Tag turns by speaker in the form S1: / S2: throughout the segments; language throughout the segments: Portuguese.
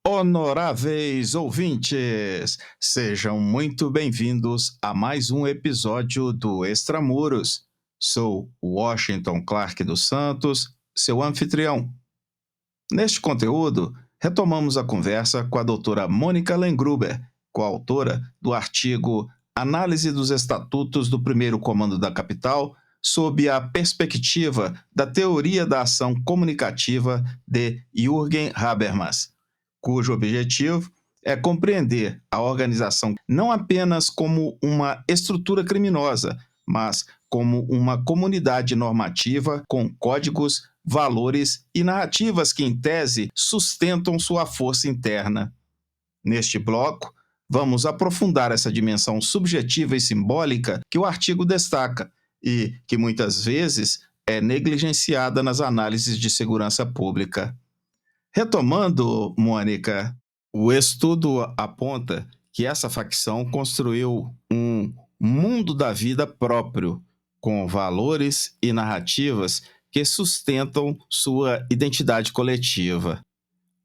S1: Honoráveis ouvintes, sejam muito bem-vindos a mais um episódio do Extramuros. Sou Washington Clark dos Santos, seu anfitrião. Neste conteúdo, retomamos a conversa com a doutora Mônica Lengruber, coautora do artigo Análise dos Estatutos do Primeiro Comando da Capital sob a perspectiva da teoria da ação comunicativa de Jürgen Habermas, cujo objetivo é compreender a organização não apenas como uma estrutura criminosa, mas como uma comunidade normativa com códigos, valores e narrativas que, em tese, sustentam sua força interna. Neste bloco, vamos aprofundar essa dimensão subjetiva e simbólica que o artigo destaca e que, muitas vezes, é negligenciada nas análises de segurança pública. Retomando, Mônica, o estudo aponta que essa facção construiu um mundo da vida próprio, com valores e narrativas que sustentam sua identidade coletiva.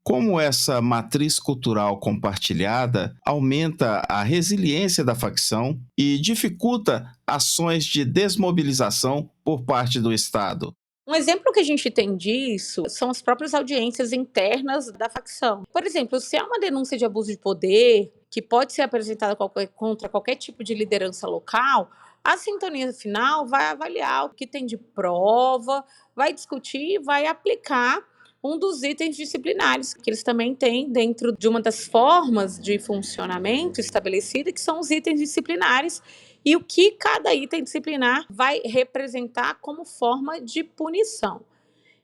S1: Como essa matriz cultural compartilhada aumenta a resiliência da facção e dificulta ações de desmobilização por parte do Estado?
S2: Um exemplo que a gente tem disso são as próprias audiências internas da facção. Por exemplo, se há uma denúncia de abuso de poder, que pode ser apresentada contra qualquer tipo de liderança local, a sintonia final vai avaliar o que tem de prova, vai discutir e vai aplicar um dos itens disciplinares que eles também têm dentro de uma das formas de funcionamento estabelecida, que são os itens disciplinares, e o que cada item disciplinar vai representar como forma de punição.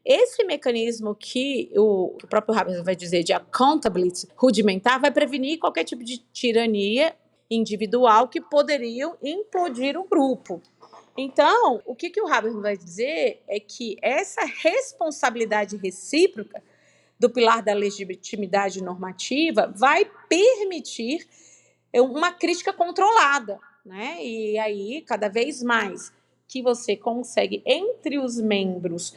S2: Esse mecanismo que o próprio Habermas vai dizer de accountability rudimentar vai prevenir qualquer tipo de tirania individual que poderiam implodir o grupo. Então, o que o Habermas vai dizer é que essa responsabilidade recíproca do pilar da legitimidade normativa vai permitir uma crítica controlada, né? E aí, cada vez mais que você consegue, entre os membros,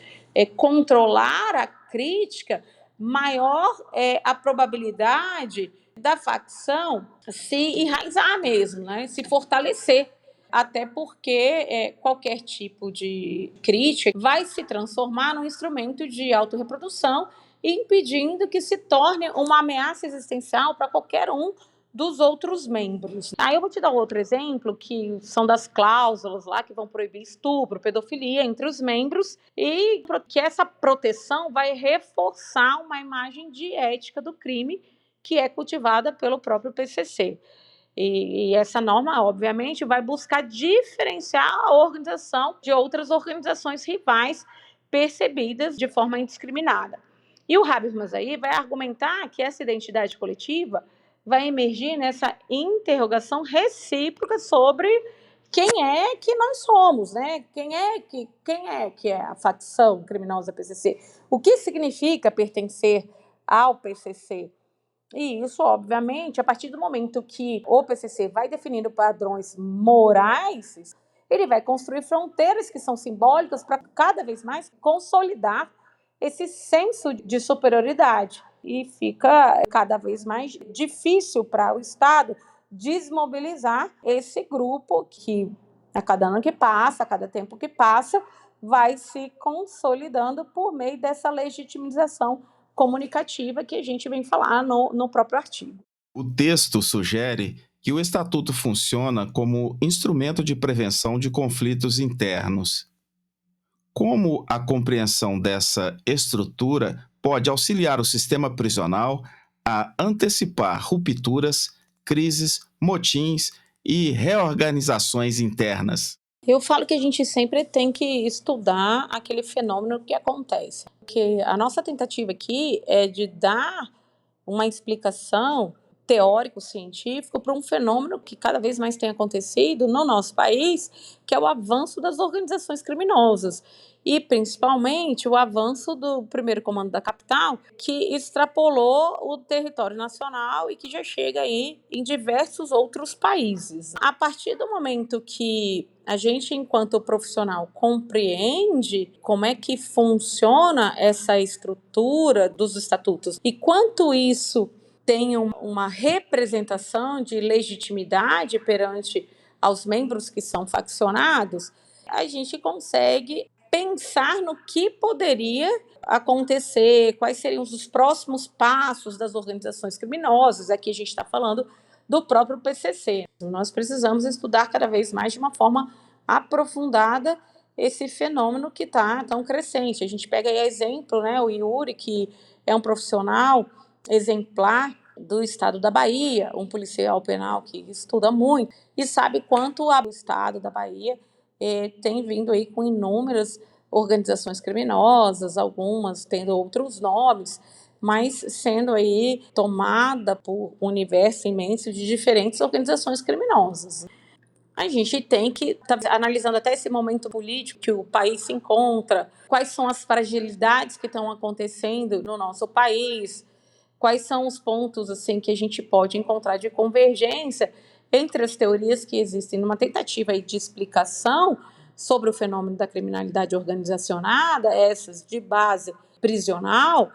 S2: controlar a crítica, maior é a probabilidade da facção se enraizar mesmo, né? Se fortalecer. Até porque qualquer tipo de crítica vai se transformar num instrumento de autorreprodução, impedindo que se torne uma ameaça existencial para qualquer um dos outros membros. Aí eu vou te dar outro exemplo, que são das cláusulas lá que vão proibir estupro, pedofilia entre os membros, e que essa proteção vai reforçar uma imagem de ética do crime que é cultivada pelo próprio PCC. E essa norma, obviamente, vai buscar diferenciar a organização de outras organizações rivais percebidas de forma indiscriminada. E o Habermas aí vai argumentar que essa identidade coletiva vai emergir nessa interrogação recíproca sobre quem é que nós somos, né? Quem é que é a facção criminosa PCC? O que significa pertencer ao PCC? E isso, obviamente, a partir do momento que o PCC vai definindo padrões morais, ele vai construir fronteiras que são simbólicas para cada vez mais consolidar esse senso de superioridade. E fica cada vez mais difícil para o Estado desmobilizar esse grupo que, a cada ano que passa, a cada tempo que passa, vai se consolidando por meio dessa legitimização comunicativa que a gente vem falar no próprio artigo.
S1: O texto sugere que o Estatuto funciona como instrumento de prevenção de conflitos internos. Como a compreensão dessa estrutura pode auxiliar o sistema prisional a antecipar rupturas, crises, motins e reorganizações internas?
S2: Eu falo que a gente sempre tem que estudar aquele fenômeno que acontece. Porque a nossa tentativa aqui é de dar uma explicação teórico-científico para um fenômeno que cada vez mais tem acontecido no nosso país, que é o avanço das organizações criminosas. E, principalmente, o avanço do primeiro comando da capital, que extrapolou o território nacional e que já chega aí em diversos outros países. A partir do momento que a gente, enquanto profissional, compreende como é que funciona essa estrutura dos estatutos e quanto isso tem uma representação de legitimidade perante aos membros que são faccionados, a gente consegue pensar no que poderia acontecer, quais seriam os próximos passos das organizações criminosas. Aqui a gente está falando do próprio PCC. Nós precisamos estudar cada vez mais de uma forma aprofundada esse fenômeno que está tão crescente. A gente pega aí exemplo, né, o Yuri, que é um profissional exemplar do estado da Bahia, um policial penal que estuda muito e sabe quanto o estado da Bahia tem vindo aí com inúmeras organizações criminosas, algumas tendo outros nomes, mas sendo aí tomada por um universo imenso de diferentes organizações criminosas. A gente tem que estar analisando até esse momento político que o país se encontra, quais são as fragilidades que estão acontecendo no nosso país, quais são os pontos assim que a gente pode encontrar de convergência entre as teorias que existem numa tentativa aí de explicação sobre o fenômeno da criminalidade organizacionada, essas de base prisional,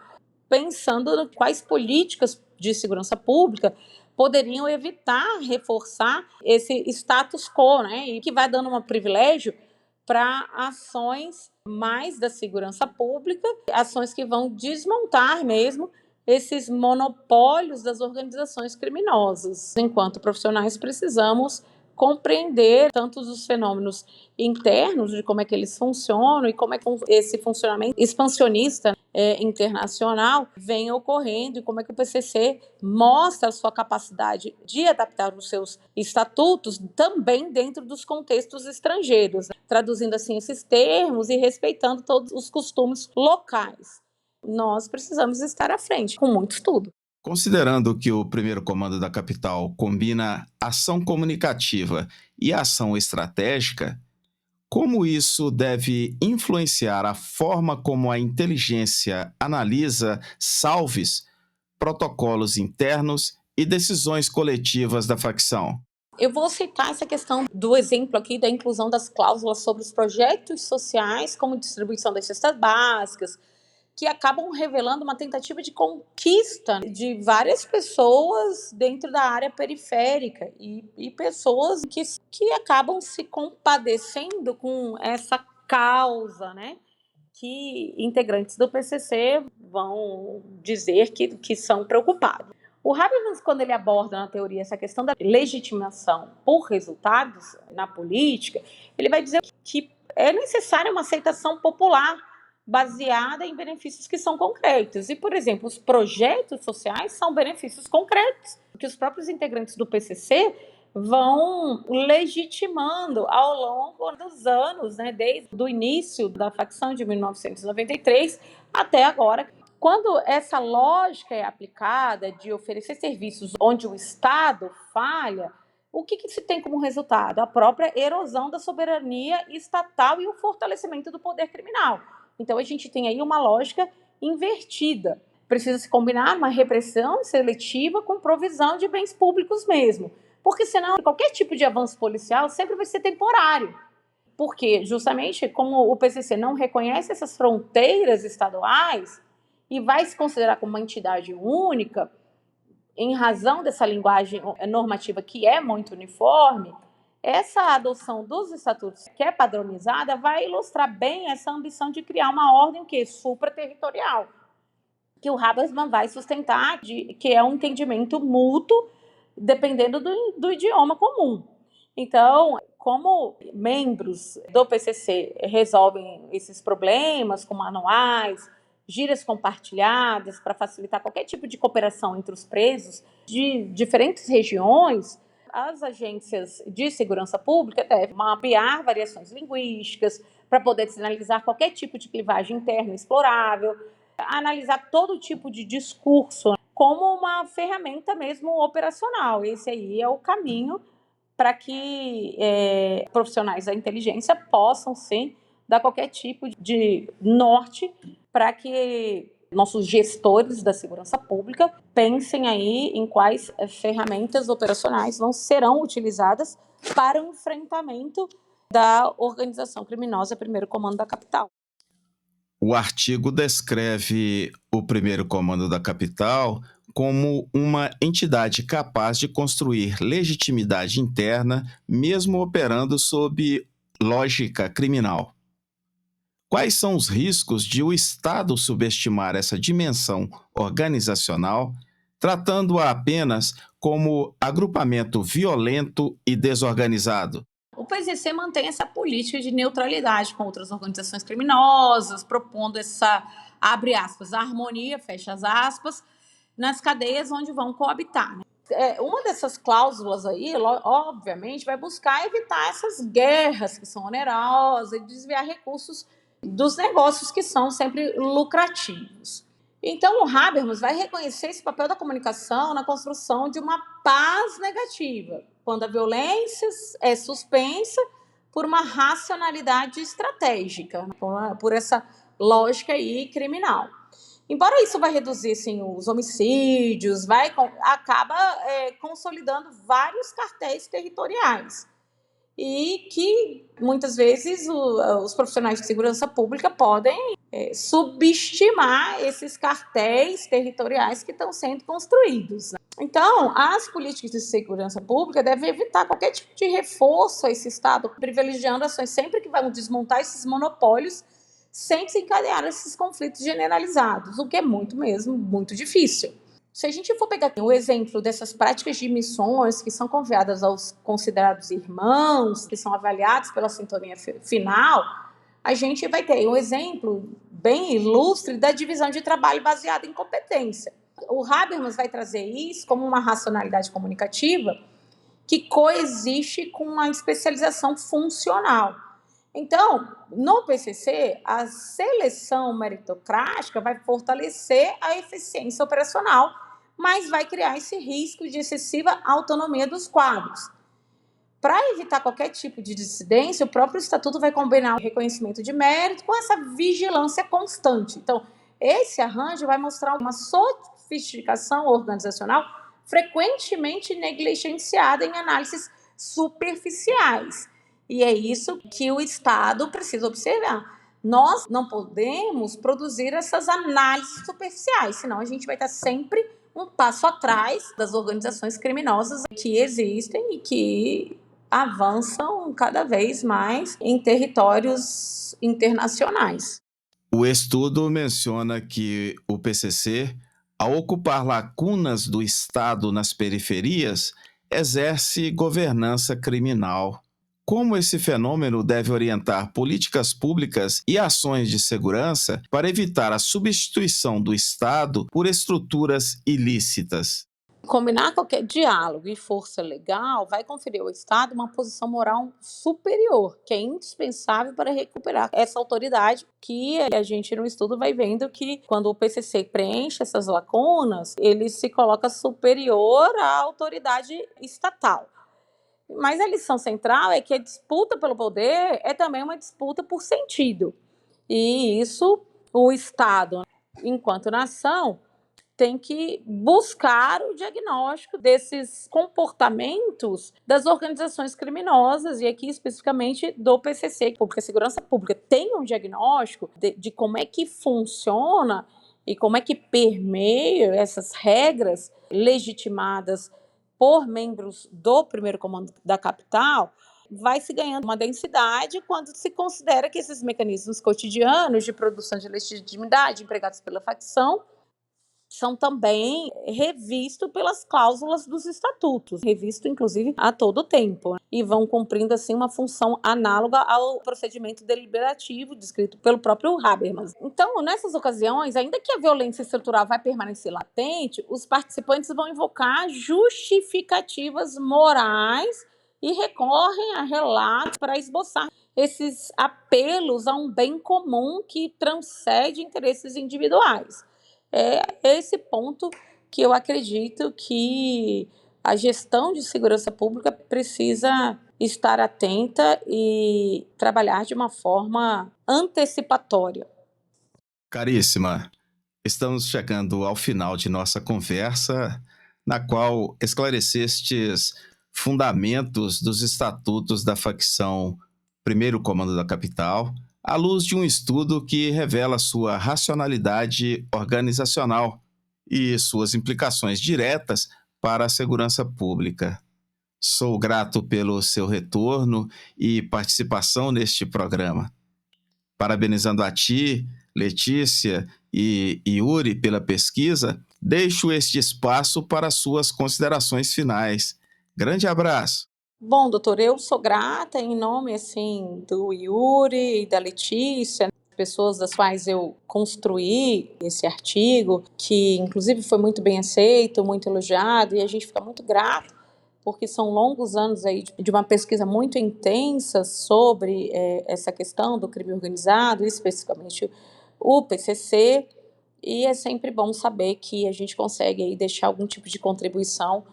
S2: pensando em quais políticas de segurança pública poderiam evitar reforçar esse status quo, né? E que vai dando um privilégio para ações mais da segurança pública, ações que vão desmontar mesmo esses monopólios das organizações criminosas. Enquanto profissionais, precisamos compreender tanto os fenômenos internos, de como é que eles funcionam e como é que esse funcionamento expansionista internacional vem ocorrendo e como é que o PCC mostra a sua capacidade de adaptar os seus estatutos também dentro dos contextos estrangeiros, né? Traduzindo assim esses termos e respeitando todos os costumes locais. Nós precisamos estar à frente, com muito estudo.
S1: Considerando que o primeiro comando da capital combina ação comunicativa e ação estratégica, como isso deve influenciar a forma como a inteligência analisa salves, protocolos internos e decisões coletivas da facção?
S2: Eu vou citar essa questão do exemplo aqui da inclusão das cláusulas sobre os projetos sociais, como distribuição das cestas básicas, que acabam revelando uma tentativa de conquista de várias pessoas dentro da área periférica e pessoas que acabam se compadecendo com essa causa, né? Que integrantes do PCC vão dizer que são preocupados. O Habermas, quando ele aborda na teoria essa questão da legitimação por resultados na política, ele vai dizer que é necessária uma aceitação popular baseada em benefícios que são concretos. E, por exemplo, os projetos sociais são benefícios concretos que os próprios integrantes do PCC vão legitimando ao longo dos anos, né, desde o início da facção de 1993 até agora. Quando essa lógica é aplicada de oferecer serviços onde o Estado falha, o que se tem como resultado? A própria erosão da soberania estatal e o fortalecimento do poder criminal. Então, a gente tem aí uma lógica invertida. Precisa se combinar uma repressão seletiva com provisão de bens públicos mesmo. Porque senão qualquer tipo de avanço policial sempre vai ser temporário. Porque justamente como o PCC não reconhece essas fronteiras estaduais e vai se considerar como uma entidade única, em razão dessa linguagem normativa que é muito uniforme, essa adoção dos estatutos que é padronizada vai ilustrar bem essa ambição de criar uma ordem que é supraterritorial, que o Habermas vai sustentar, que é um entendimento mútuo dependendo do idioma comum. Então, como membros do PCC resolvem esses problemas com manuais, gírias compartilhadas para facilitar qualquer tipo de cooperação entre os presos de diferentes regiões, as agências de segurança pública devem mapear variações linguísticas para poder sinalizar qualquer tipo de clivagem interna explorável, analisar todo tipo de discurso como uma ferramenta mesmo operacional. Esse aí é o caminho para que profissionais da inteligência possam, sim, dar qualquer tipo de norte para que nossos gestores da segurança pública pensem aí em quais ferramentas operacionais serão utilizadas para o enfrentamento da organização criminosa Primeiro Comando da Capital.
S1: O artigo descreve o Primeiro Comando da Capital como uma entidade capaz de construir legitimidade interna, mesmo operando sob lógica criminal. Quais são os riscos de o Estado subestimar essa dimensão organizacional, tratando-a apenas como agrupamento violento e desorganizado?
S2: O PCC mantém essa política de neutralidade com outras organizações criminosas, propondo essa, abre aspas, harmonia, fecha as aspas, nas cadeias onde vão coabitar, né? Uma dessas cláusulas aí, obviamente, vai buscar evitar essas guerras que são onerosas e desviar recursos dos negócios que são sempre lucrativos. Então, o Habermas vai reconhecer esse papel da comunicação na construção de uma paz negativa, quando a violência é suspensa por uma racionalidade estratégica, por essa lógica aí criminal. Embora isso vai reduzir assim, os homicídios, acaba consolidando vários cartéis territoriais e que muitas vezes os profissionais de segurança pública podem subestimar esses cartéis territoriais que estão sendo construídos, né? Então, as políticas de segurança pública devem evitar qualquer tipo de reforço a esse Estado, privilegiando ações sempre que vão desmontar esses monopólios sem desencadear esses conflitos generalizados, o que é muito difícil. Se a gente for pegar o exemplo dessas práticas de missões que são confiadas aos considerados irmãos, que são avaliados pela sintonia final, a gente vai ter um exemplo bem ilustre da divisão de trabalho baseada em competência. O Habermas vai trazer isso como uma racionalidade comunicativa que coexiste com uma especialização funcional. Então, no PCC, a seleção meritocrática vai fortalecer a eficiência operacional, mas vai criar esse risco de excessiva autonomia dos quadros. Para evitar qualquer tipo de dissidência, o próprio estatuto vai combinar o reconhecimento de mérito com essa vigilância constante. Então, esse arranjo vai mostrar uma sofisticação organizacional frequentemente negligenciada em análises superficiais. E é isso que o Estado precisa observar. Nós não podemos produzir essas análises superficiais, senão a gente vai estar sempre um passo atrás das organizações criminosas que existem e que avançam cada vez mais em territórios internacionais.
S1: O estudo menciona que o PCC, ao ocupar lacunas do Estado nas periferias, exerce governança criminal. Como esse fenômeno deve orientar políticas públicas e ações de segurança para evitar a substituição do Estado por estruturas ilícitas?
S2: Combinar qualquer diálogo e força legal vai conferir ao Estado uma posição moral superior, que é indispensável para recuperar essa autoridade que a gente no estudo vai vendo que quando o PCC preenche essas lacunas, ele se coloca superior à autoridade estatal. Mas a lição central é que a disputa pelo poder é também uma disputa por sentido. E isso, o Estado, enquanto nação, tem que buscar o diagnóstico desses comportamentos das organizações criminosas, e aqui especificamente do PCC, porque a segurança pública tem um diagnóstico de como é que funciona e como é que permeia essas regras legitimadas por membros do Primeiro Comando da Capital, vai se ganhando uma densidade quando se considera que esses mecanismos cotidianos de produção de legitimidade empregados pela facção são também revistos pelas cláusulas dos estatutos, revisto inclusive a todo tempo, e vão cumprindo assim uma função análoga ao procedimento deliberativo descrito pelo próprio Habermas. Então, nessas ocasiões, ainda que a violência estrutural vai permanecer latente, os participantes vão invocar justificativas morais e recorrem a relatos para esboçar esses apelos a um bem comum que transcende interesses individuais. É esse ponto que eu acredito que a gestão de segurança pública precisa estar atenta e trabalhar de uma forma antecipatória.
S1: Caríssima, estamos chegando ao final de nossa conversa, na qual esclarecestes fundamentos dos estatutos da facção Primeiro Comando da Capital, à luz de um estudo que revela sua racionalidade organizacional e suas implicações diretas para a segurança pública. Sou grato pelo seu retorno e participação neste programa. Parabenizando a ti, Letícia e Yuri pela pesquisa, deixo este espaço para suas considerações finais. Grande abraço.
S2: Bom, doutor, eu sou grata em nome, assim, do Yuri e da Letícia, pessoas das quais eu construí esse artigo, que inclusive foi muito bem aceito, muito elogiado, e a gente fica muito grato, porque são longos anos aí de uma pesquisa muito intensa sobre essa questão do crime organizado, especificamente o PCC, e é sempre bom saber que a gente consegue aí deixar algum tipo de contribuição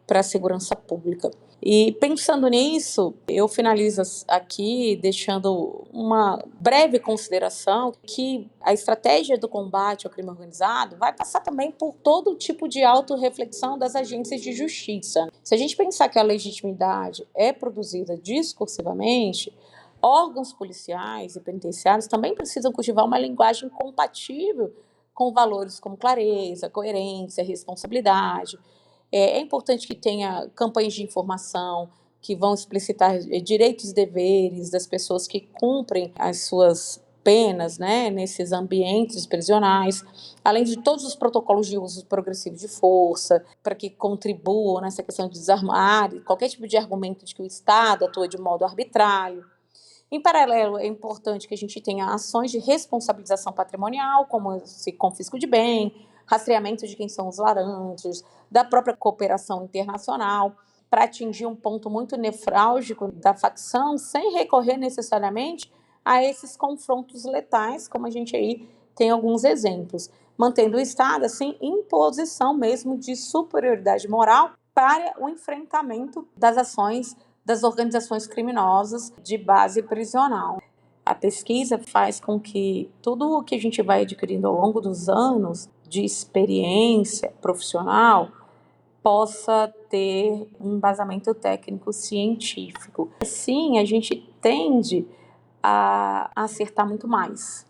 S2: para a segurança pública. E pensando nisso, eu finalizo aqui deixando uma breve consideração que a estratégia do combate ao crime organizado vai passar também por todo tipo de autorreflexão das agências de justiça. Se a gente pensar que a legitimidade é produzida discursivamente, órgãos policiais e penitenciários também precisam cultivar uma linguagem compatível com valores como clareza, coerência, responsabilidade. É importante que tenha campanhas de informação que vão explicitar direitos e deveres das pessoas que cumprem as suas penas, né, nesses ambientes prisionais, além de todos os protocolos de uso progressivo de força, para que contribuam nessa questão de desarmar qualquer tipo de argumento de que o Estado atua de modo arbitrário. Em paralelo, é importante que a gente tenha ações de responsabilização patrimonial, como esse confisco de bem, rastreamento de quem são os laranjas, da própria cooperação internacional, para atingir um ponto muito nefrálgico da facção, sem recorrer necessariamente a esses confrontos letais, como a gente aí tem alguns exemplos, mantendo o Estado, assim, em posição mesmo de superioridade moral para o enfrentamento das ações das organizações criminosas de base prisional. A pesquisa faz com que tudo o que a gente vai adquirindo ao longo dos anos de experiência profissional possa ter um embasamento técnico científico. Assim, a gente tende a acertar muito mais,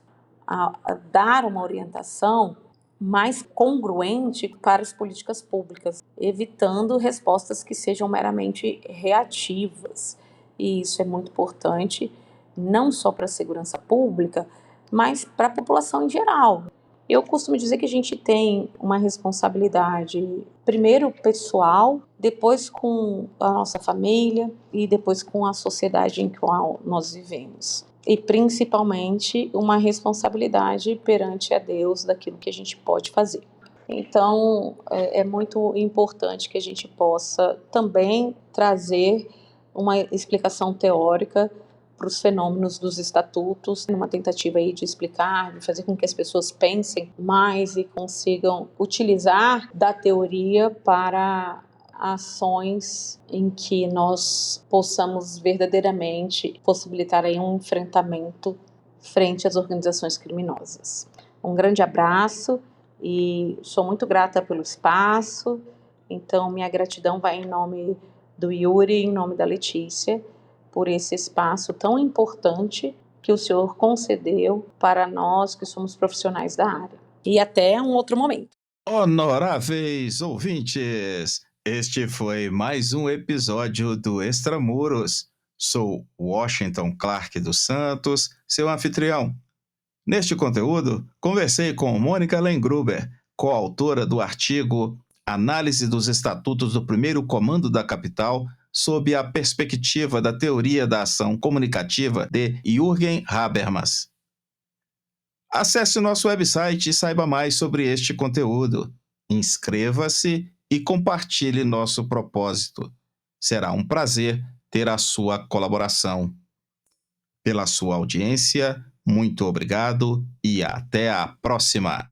S2: a dar uma orientação mais congruente para as políticas públicas, evitando respostas que sejam meramente reativas. E isso é muito importante, não só para a segurança pública, mas para a população em geral. Eu costumo dizer que a gente tem uma responsabilidade, primeiro pessoal, depois com a nossa família e depois com a sociedade em qual nós vivemos. E principalmente uma responsabilidade perante a Deus daquilo que a gente pode fazer. Então, é muito importante que a gente possa também trazer uma explicação teórica para os fenômenos dos estatutos, numa tentativa aí de explicar, de fazer com que as pessoas pensem mais e consigam utilizar da teoria para ações em que nós possamos verdadeiramente possibilitar aí um enfrentamento frente às organizações criminosas. Um grande abraço e sou muito grata pelo espaço, então minha gratidão vai em nome do Yuri e em nome da Letícia, por esse espaço tão importante que o senhor concedeu para nós que somos profissionais da área. E até um outro momento.
S1: Honoráveis ouvintes, este foi mais um episódio do Extramuros. Sou Washington Clark dos Santos, seu anfitrião. Neste conteúdo, conversei com Mônica Lengruber, coautora do artigo Análise dos Estatutos do Primeiro Comando da Capital sob a perspectiva da teoria da ação comunicativa de Jürgen Habermas. Acesse nosso website e saiba mais sobre este conteúdo. Inscreva-se e compartilhe nosso propósito. Será um prazer ter a sua colaboração. Pela sua audiência, muito obrigado e até a próxima!